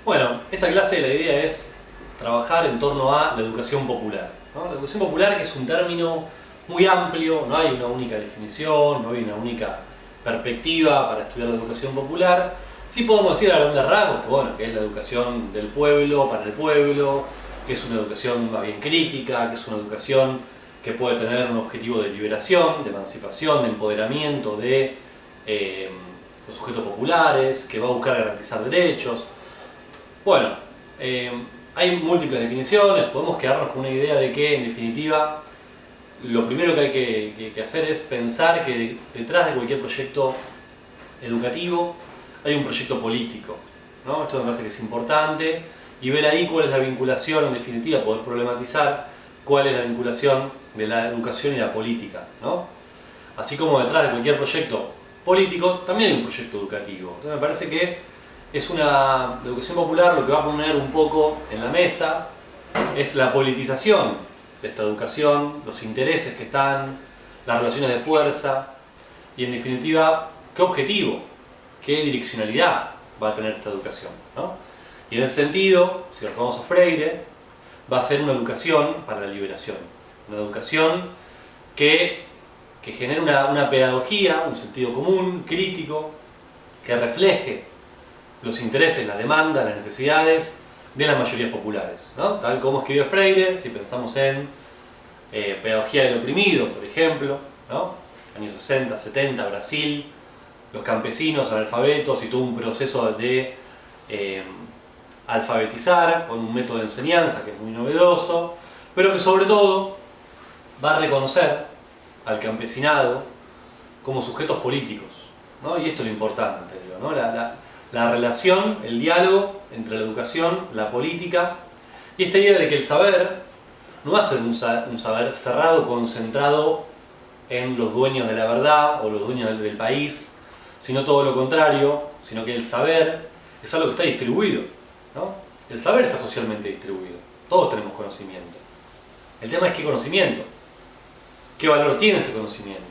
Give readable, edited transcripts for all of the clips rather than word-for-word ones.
Bueno, esta clase la idea es trabajar en torno a la educación popular, ¿no? La educación popular, que es un término muy amplio, no hay una única definición, no hay una única perspectiva para estudiar la educación popular. Sí podemos decir a grandes rasgos que, bueno, que es la educación del pueblo para el pueblo, que es una educación más bien crítica, que es una educación que puede tener un objetivo de liberación, de emancipación, de empoderamiento de los sujetos populares, que va a buscar garantizar derechos. Bueno, hay múltiples definiciones, podemos quedarnos con una idea de que, en definitiva, lo primero que hay que hacer es pensar que detrás de cualquier proyecto educativo hay un proyecto político, ¿no? Esto me parece que es importante, y ver ahí cuál es la vinculación, en definitiva, poder problematizar cuál es la vinculación de la educación y la política, ¿no? Así como detrás de cualquier proyecto político también hay un proyecto educativo. Entonces me parece que la educación popular lo que va a poner un poco en la mesa es la politización de esta educación, los intereses que están, las relaciones de fuerza y, en definitiva, qué objetivo, qué direccionalidad va a tener esta educación, ¿no? Y en ese sentido, si lo tomamos a Freire, va a ser una educación para la liberación, una educación que genere una pedagogía, un sentido común, crítico, que refleje los intereses, las demandas, las necesidades de las mayorías populares, ¿no? Tal como escribió Freire, si pensamos en pedagogía del oprimido, por ejemplo, ¿no? Años 60, 70, Brasil, los campesinos analfabetos y todo un proceso de alfabetizar con un método de enseñanza que es muy novedoso, pero que sobre todo va a reconocer al campesinado como sujetos políticos, ¿no? Y esto es lo importante, digo, ¿no? La relación, el diálogo entre la educación, la política, y esta idea de que el saber no va a ser un saber cerrado, concentrado en los dueños de la verdad o los dueños del país, sino todo lo contrario, sino que el saber es algo que está distribuido, ¿no? El saber está socialmente distribuido, todos tenemos conocimiento. El tema es qué conocimiento, qué valor tiene ese conocimiento,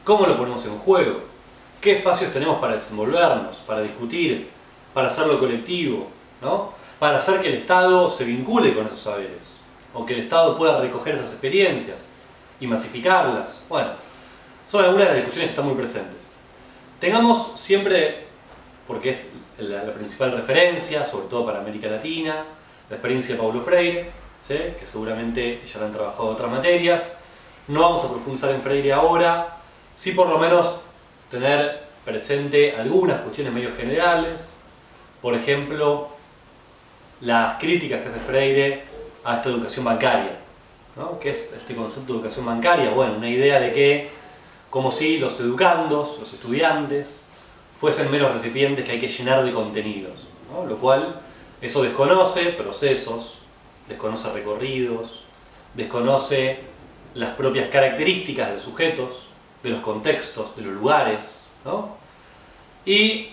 cómo lo ponemos en juego, qué espacios tenemos para desenvolvernos, para discutir, para hacerlo colectivo, ¿no? Para hacer que el Estado se vincule con esos saberes, o que el Estado pueda recoger esas experiencias y masificarlas. Bueno, son algunas de las discusiones que están muy presentes. Tengamos siempre, porque es la principal referencia, sobre todo para América Latina, la experiencia de Paulo Freire, ¿sí? Que seguramente ya la han trabajado en otras materias. No vamos a profundizar en Freire ahora, sí por lo menos tener presente algunas cuestiones medio generales, por ejemplo, las críticas que hace Freire a esta educación bancaria, ¿no? ¿Qué es este concepto de educación bancaria? Bueno, una idea de que, como si los educandos, los estudiantes, fuesen meros recipientes que hay que llenar de contenidos, ¿no? Lo cual, eso desconoce procesos, desconoce recorridos, desconoce las propias características de los sujetos, de los contextos, de los lugares, ¿no? Y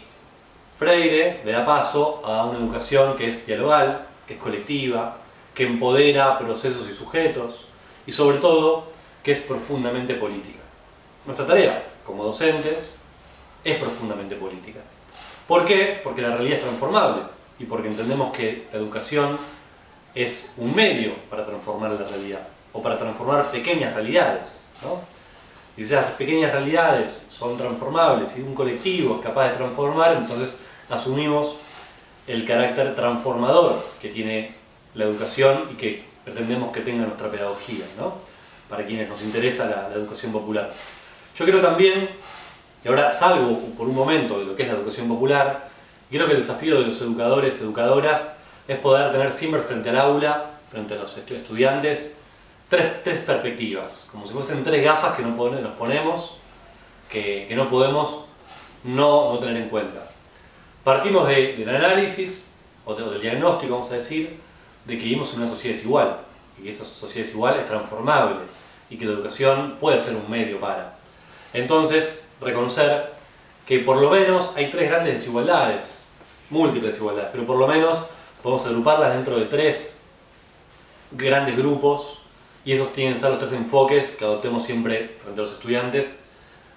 Freire le da paso a una educación que es dialogal, que es colectiva, que empodera procesos y sujetos, y sobre todo, que es profundamente política. Nuestra tarea, como docentes, es profundamente política. ¿Por qué? Porque la realidad es transformable, y porque entendemos que la educación es un medio para transformar la realidad, o para transformar pequeñas realidades, ¿no? Y si esas pequeñas realidades son transformables y un colectivo es capaz de transformar, entonces asumimos el carácter transformador que tiene la educación y que pretendemos que tenga nuestra pedagogía, ¿no? Para quienes nos interesa la educación popular. Yo creo también, y ahora salgo por un momento de lo que es la educación popular, creo que el desafío de los educadores, educadoras, es poder tener siempre frente al aula, frente a los estudiantes, tres perspectivas, como si fuesen tres gafas que nos ponemos, que no podemos no tener en cuenta. Partimos del análisis, o del diagnóstico, vamos a decir, de que vivimos en una sociedad desigual, y que esa sociedad desigual es transformable, y que la educación puede ser un medio para. Entonces, reconocer que por lo menos hay tres grandes desigualdades, múltiples desigualdades, pero por lo menos podemos agruparlas dentro de tres grandes grupos, y esos tienen que ser los tres enfoques que adoptemos siempre frente a los estudiantes,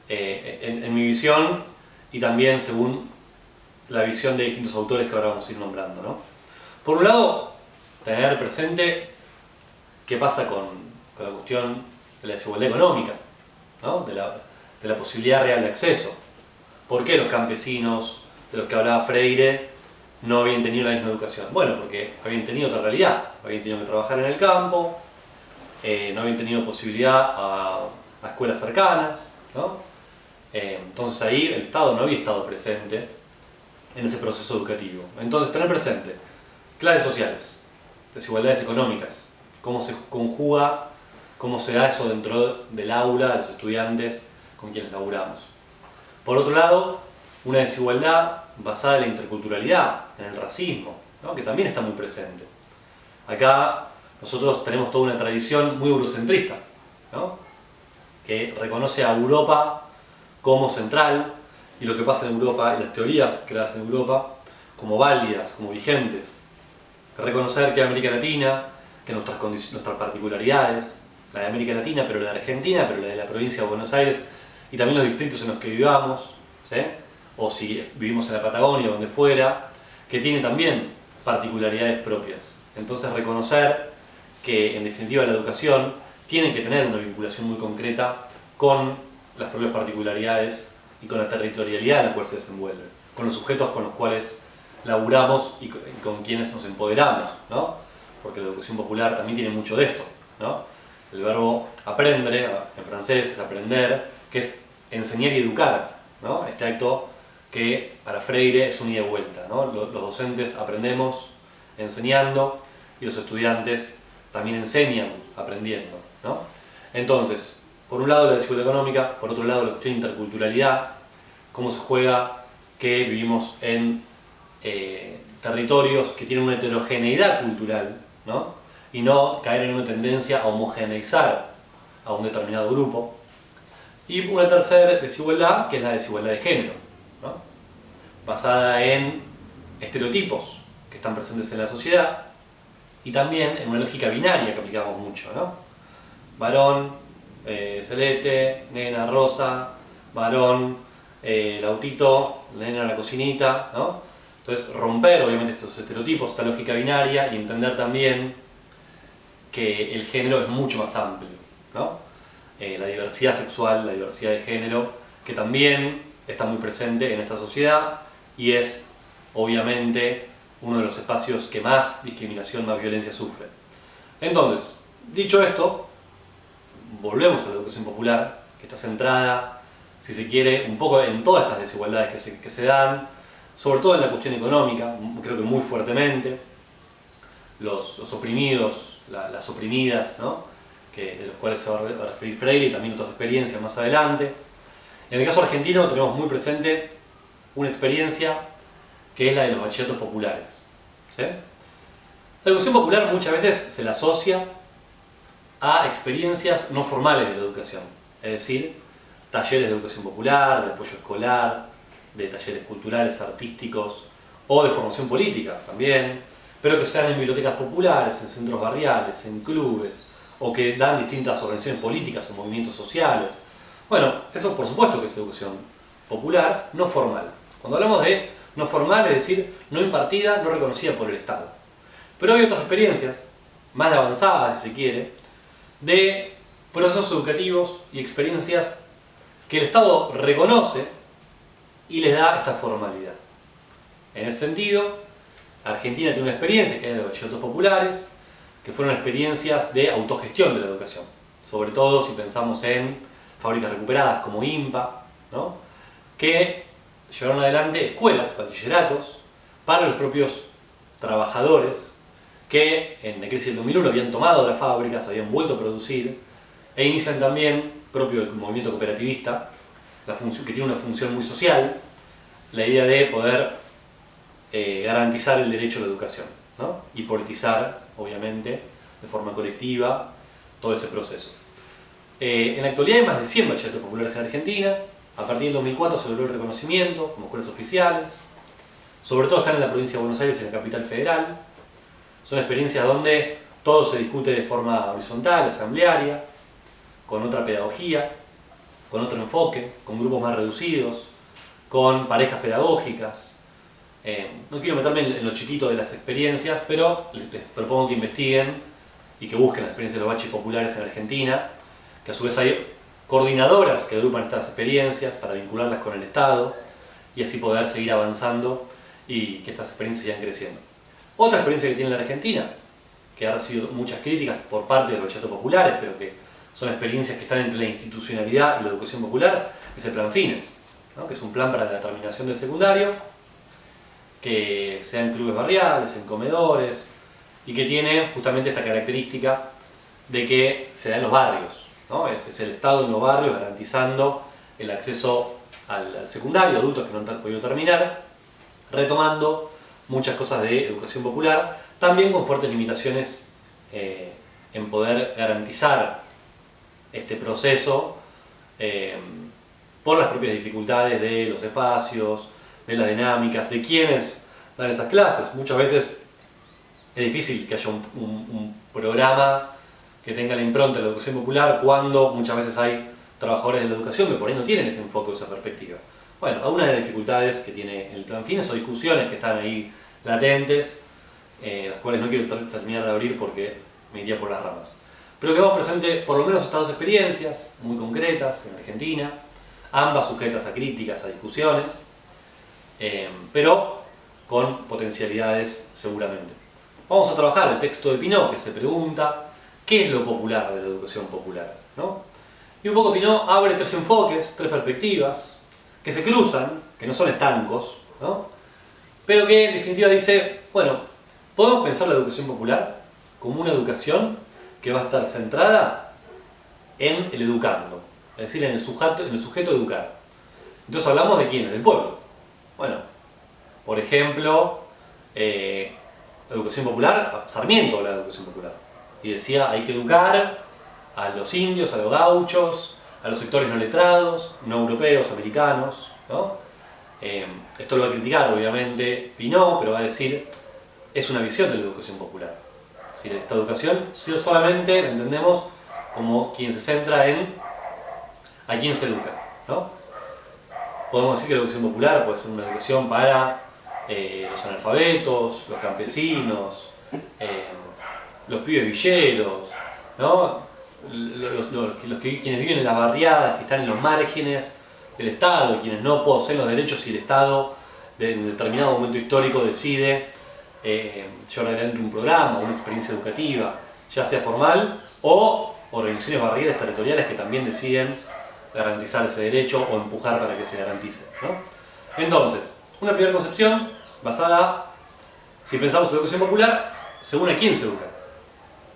en mi visión, y también según la visión de distintos autores que ahora vamos a ir nombrando, ¿no? Por un lado, tener presente qué pasa con la cuestión de la desigualdad económica, ¿no? de la posibilidad real de acceso. ¿Por qué los campesinos de los que hablaba Freire no habían tenido la misma educación? Bueno, porque habían tenido otra realidad, habían tenido que trabajar en el campo, no habían tenido posibilidad a escuelas cercanas, ¿no? Entonces ahí el Estado no había estado presente en ese proceso educativo. Entonces tener presente clases sociales, desigualdades económicas, cómo se conjuga, cómo se da eso dentro del aula de los estudiantes con quienes laburamos. Por otro lado, una desigualdad basada en la interculturalidad, en el racismo, ¿no? Que también está muy presente. Acá nosotros tenemos toda una tradición muy eurocentrista, ¿no? Que reconoce a Europa como central y lo que pasa en Europa y las teorías creadas en Europa como válidas, como vigentes. Reconocer que América Latina, que nuestras particularidades, la de América Latina, pero la de Argentina, pero la de la provincia de Buenos Aires y también los distritos en los que vivamos, ¿sí? O si vivimos en la Patagonia o donde fuera, que tiene también particularidades propias. Entonces reconocer que en definitiva la educación tiene que tener una vinculación muy concreta con las propias particularidades y con la territorialidad en la cual se desenvuelve, con los sujetos con los cuales laburamos y con quienes nos empoderamos, ¿no? Porque la educación popular también tiene mucho de esto, ¿no? El verbo aprendre, en francés, que es aprender, que es enseñar y educar, ¿no? Este acto que para Freire es un ida y vuelta, ¿no? Los docentes aprendemos enseñando y los estudiantes también enseñan aprendiendo, ¿no? Entonces, por un lado la desigualdad económica, por otro lado la cuestión de interculturalidad, cómo se juega que vivimos en territorios que tienen una heterogeneidad cultural, ¿no? Y no caer en una tendencia a homogeneizar a un determinado grupo. Y una tercera desigualdad, que es la desigualdad de género, ¿no? Basada en estereotipos que están presentes en la sociedad y también en una lógica binaria que aplicamos mucho, ¿no? Varón, celeste, nena rosa, varón, lautito, nena la cocinita, ¿no? Entonces romper obviamente estos estereotipos, esta lógica binaria y entender también que el género es mucho más amplio, ¿no? La diversidad sexual, la diversidad de género, que también está muy presente en esta sociedad y es obviamente uno de los espacios que más discriminación, más violencia sufre. Entonces, dicho esto, volvemos a la educación popular, que está centrada, si se quiere, un poco en todas estas desigualdades que se dan, sobre todo en la cuestión económica, creo que muy fuertemente, los oprimidos, las oprimidas, ¿no? De los cuales se va a referir Freire y también otras experiencias más adelante. En el caso argentino tenemos muy presente una experiencia que es la de los bachilleratos populares, ¿sí? La educación popular muchas veces se la asocia a experiencias no formales de la educación, es decir, talleres de educación popular, de apoyo escolar, de talleres culturales, artísticos o de formación política también, pero que sean en bibliotecas populares, en centros barriales, en clubes, o que dan distintas organizaciones políticas o movimientos sociales. Bueno, eso por supuesto que es educación popular, no formal. Cuando hablamos de no formal, es decir, no impartida, no reconocida por el Estado. Pero hay otras experiencias, más avanzadas si se quiere, de procesos educativos y experiencias que el Estado reconoce y les da esta formalidad. En ese sentido, Argentina tiene una experiencia que es de los bachilleratos populares, que fueron experiencias de autogestión de la educación, sobre todo si pensamos en fábricas recuperadas como IMPA, ¿no? Que llevaron adelante escuelas, bachilleratos, para los propios trabajadores que en la crisis del 2001 habían tomado las fábricas, habían vuelto a producir, e inician también, propio del movimiento cooperativista, que tiene una función muy social, la idea de poder garantizar el derecho a la educación, ¿no? Y politizar, obviamente, de forma colectiva, todo ese proceso. En la actualidad hay más de 100 bachilleratos populares en Argentina. A partir del 2004 se logró el reconocimiento como escuelas oficiales. Sobre todo están en la provincia de Buenos Aires, en la capital federal. Son experiencias donde todo se discute de forma horizontal, asamblearia, con otra pedagogía, con otro enfoque, con grupos más reducidos, con parejas pedagógicas, No quiero meterme en lo chiquito de las experiencias, pero les propongo que investiguen y que busquen la experiencia de los baches populares en Argentina, que a su vez hay coordinadoras que agrupan estas experiencias para vincularlas con el Estado y así poder seguir avanzando y que estas experiencias sigan creciendo. Otra experiencia que tiene la Argentina, que ha recibido muchas críticas por parte de los bachetos populares, pero que son experiencias que están entre la institucionalidad y la educación popular, es el Plan Fines, ¿no? Que es un plan para la terminación del secundario, que sea en clubes barriales, en comedores, y que tiene justamente esta característica de que se da en los barrios, ¿no? Es el Estado en los barrios garantizando el acceso al secundario, adultos que no han podido terminar, retomando muchas cosas de educación popular, también con fuertes limitaciones en poder garantizar este proceso por las propias dificultades de los espacios, de las dinámicas, de quienes dan esas clases. Muchas veces es difícil que haya un programa que tenga la impronta de la educación popular cuando muchas veces hay trabajadores de la educación que por ahí no tienen ese enfoque o esa perspectiva. Bueno, algunas de las dificultades que tiene el Plan Fines o discusiones que están ahí latentes, las cuales no quiero terminar de abrir porque me iría por las ramas. Pero tenemos presente por lo menos estas dos experiencias muy concretas en Argentina, ambas sujetas a críticas, a discusiones, pero con potencialidades seguramente. Vamos a trabajar el texto de Pineau, que se pregunta ¿qué es lo popular de la educación popular? ¿No? Y un poco Pineau abre tres enfoques, tres perspectivas, que se cruzan, que no son estancos, ¿no? Pero que en definitiva dice, bueno, podemos pensar la educación popular como una educación que va a estar centrada en el educando, es decir, en el sujeto educar. Entonces hablamos de quiénes, del pueblo. Bueno, por ejemplo, educación popular, Sarmiento habla de educación popular y decía hay que educar a los indios, a los gauchos, a los sectores no letrados, no europeos, americanos, ¿no? Esto lo va a criticar obviamente Pineau, pero va a decir es una visión de la educación popular. Es decir, esta educación solamente la entendemos como quien se centra en a quién se educa, ¿no? Podemos decir que la educación popular puede ser una educación para los analfabetos, los campesinos, los pibes villeros, ¿no? Quienes viven en las barriadas y están en los márgenes del Estado, quienes no poseen los derechos y el Estado en determinado momento histórico decide llevar adelante un programa, una experiencia educativa, ya sea formal o organizaciones barriales territoriales que también deciden garantizar ese derecho o empujar para que se garantice, ¿no? Entonces, una primera concepción basada, si pensamos en la educación popular, según a quién se educa.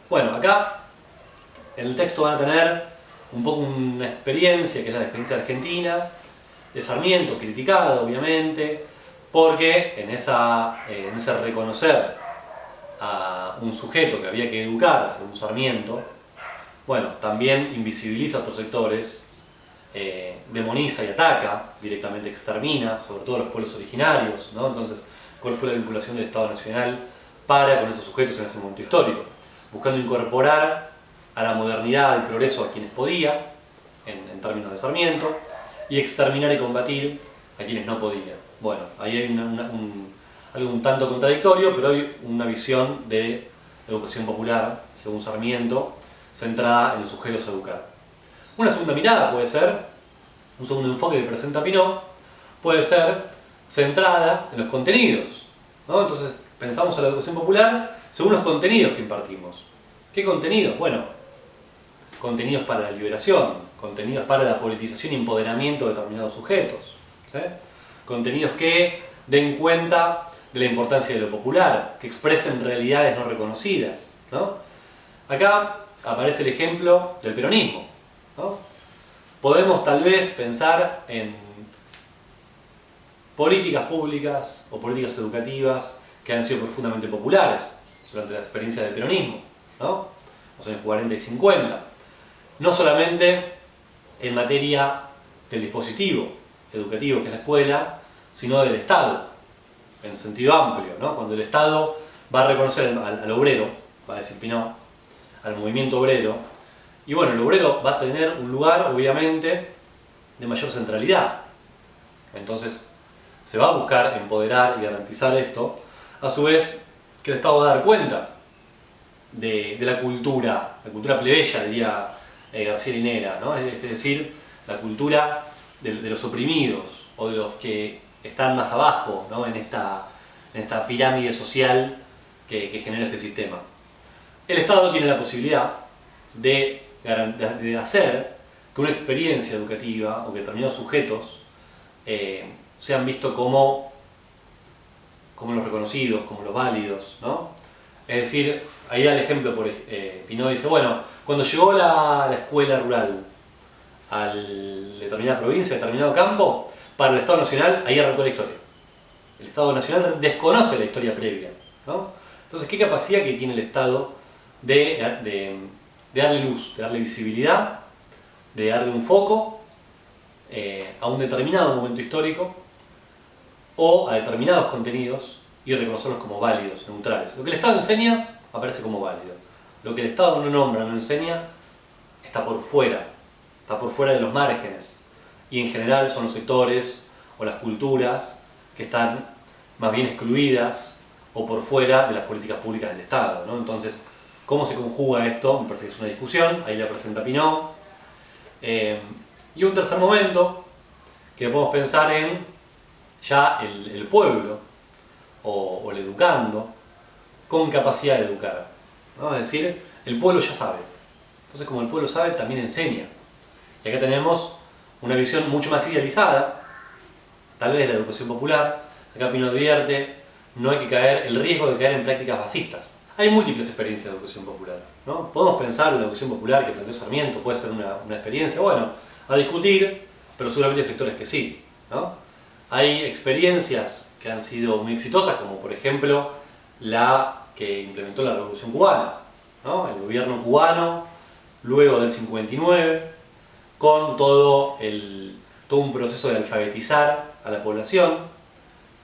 Bueno, acá en el texto van a tener un poco una experiencia, que es la experiencia argentina, de Sarmiento, criticada obviamente, porque en ese reconocer a un sujeto que había que educar, según Sarmiento, bueno, también invisibiliza a otros sectores, demoniza y ataca, directamente extermina, sobre todo a los pueblos originarios, ¿no? Entonces, ¿cuál fue la vinculación del Estado Nacional para con esos sujetos en ese momento histórico? Buscando incorporar a la modernidad, al progreso a quienes podía, en términos de Sarmiento, y exterminar y combatir a quienes no podían. Bueno, ahí hay algo un tanto contradictorio, pero hay una visión de educación popular, según Sarmiento, centrada en los sujetos a educar. Una segunda mirada puede ser, un segundo enfoque que presenta Pineau, puede ser centrada en los contenidos, ¿no? Entonces pensamos en la educación popular según los contenidos que impartimos. ¿Qué contenidos? Bueno, contenidos para la liberación, contenidos para la politización y empoderamiento de determinados sujetos, ¿sí? Contenidos que den cuenta de la importancia de lo popular, que expresen realidades no reconocidas, ¿no? Acá aparece el ejemplo del peronismo, ¿no? Podemos tal vez pensar en políticas públicas o políticas educativas que han sido profundamente populares durante la experiencia del peronismo, ¿no? Los años 40 y 50. No solamente en materia del dispositivo educativo que es la escuela, sino del Estado, en sentido amplio, ¿no? Cuando el Estado va a reconocer al obrero, va a decir Pineau, al movimiento obrero, y bueno, el obrero va a tener un lugar, obviamente, de mayor centralidad. Entonces, se va a buscar empoderar y garantizar esto, a su vez que el Estado va a dar cuenta de la cultura plebeya, diría García Linera, ¿no? Es decir, la cultura de los oprimidos o de los que están más abajo, ¿no? en esta pirámide social que genera este sistema. El Estado tiene la posibilidad de hacer que una experiencia educativa o que determinados sujetos sean vistos como los reconocidos, como los válidos, ¿no? Es decir, ahí da el ejemplo, Pinot dice, bueno, cuando llegó la escuela rural a determinada provincia, a determinado campo, para el Estado Nacional, ahí arrancó la historia. El Estado Nacional desconoce la historia previa, ¿no? Entonces, ¿qué capacidad que tiene el Estado de darle luz, de darle visibilidad, de darle un foco a un determinado momento histórico o a determinados contenidos y reconocerlos como válidos, neutrales? Lo que el Estado enseña aparece como válido. Lo que el Estado no nombra, no enseña, está por fuera de los márgenes. Y en general son los sectores o las culturas que están más bien excluidas o por fuera de las políticas públicas del Estado, ¿no? Entonces, ¿cómo se conjuga esto? Me parece que es una discusión, ahí la presenta Pinot. Y un tercer momento que podemos pensar en ya el pueblo o el educando con capacidad de educar, ¿no? Es decir, el pueblo ya sabe. Entonces, como el pueblo sabe, también enseña. Y acá tenemos una visión mucho más idealizada, tal vez de la educación popular. Acá Pinot advierte, no hay que caer, el riesgo de caer en prácticas basistas. Hay múltiples experiencias de educación popular, ¿no? Podemos pensar en la educación popular que planteó Sarmiento, puede ser una experiencia, bueno, a discutir, pero seguramente hay sectores que sí, ¿no? Hay experiencias que han sido muy exitosas, como por ejemplo la que implementó la Revolución Cubana, ¿no? El gobierno cubano, luego del 59, con todo un proceso de alfabetizar a la población,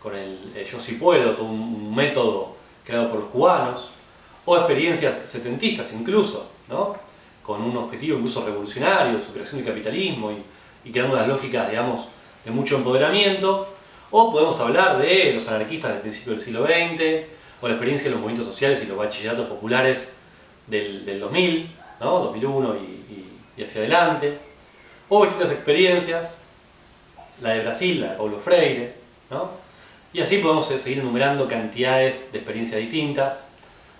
con el Yo sí puedo, todo un método creado por los cubanos, o experiencias setentistas incluso, ¿no? Con un objetivo incluso revolucionario, su creación del capitalismo y creando unas lógicas, digamos, de mucho empoderamiento. O podemos hablar de los anarquistas del principio del siglo XX, o la experiencia de los movimientos sociales y los bachilleratos populares del 2000, ¿no? 2001 y hacia adelante. O distintas experiencias, la de Brasil, la de Paulo Freire, ¿no? Y así podemos seguir enumerando cantidades de experiencias distintas,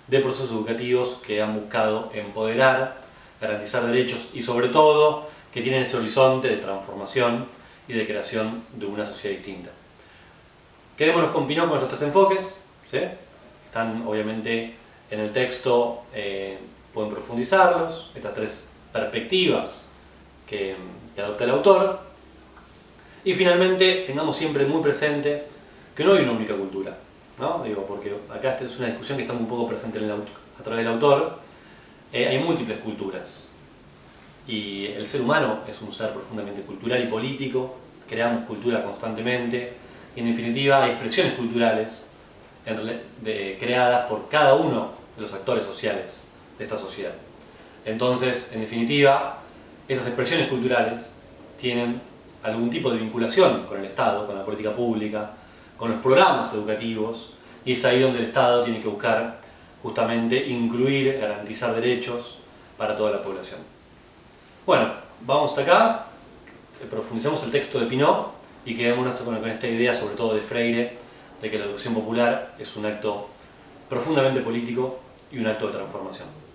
de procesos educativos que han buscado empoderar, garantizar derechos y sobre todo que tienen ese horizonte de transformación y de creación de una sociedad distinta. Quedémonos con Pinot con estos tres enfoques, ¿sí? Están obviamente en el texto, pueden profundizarlos, estas tres perspectivas que adopta el autor. Y finalmente tengamos siempre muy presente que no hay una única cultura, ¿no? Porque acá esta es una discusión que está un poco presente a través del autor. Hay múltiples culturas y el ser humano es un ser profundamente cultural y político, creamos cultura constantemente y en definitiva hay expresiones culturales creadas por cada uno de los actores sociales de esta sociedad. Entonces, en definitiva, esas expresiones culturales tienen algún tipo de vinculación con el Estado, con la política pública, con los programas educativos, y es ahí donde el Estado tiene que buscar justamente incluir, garantizar derechos para toda la población. Bueno, vamos hasta acá, profundicemos el texto de Pinot y quedémonos con esta idea, sobre todo de Freire, de que la educación popular es un acto profundamente político y un acto de transformación.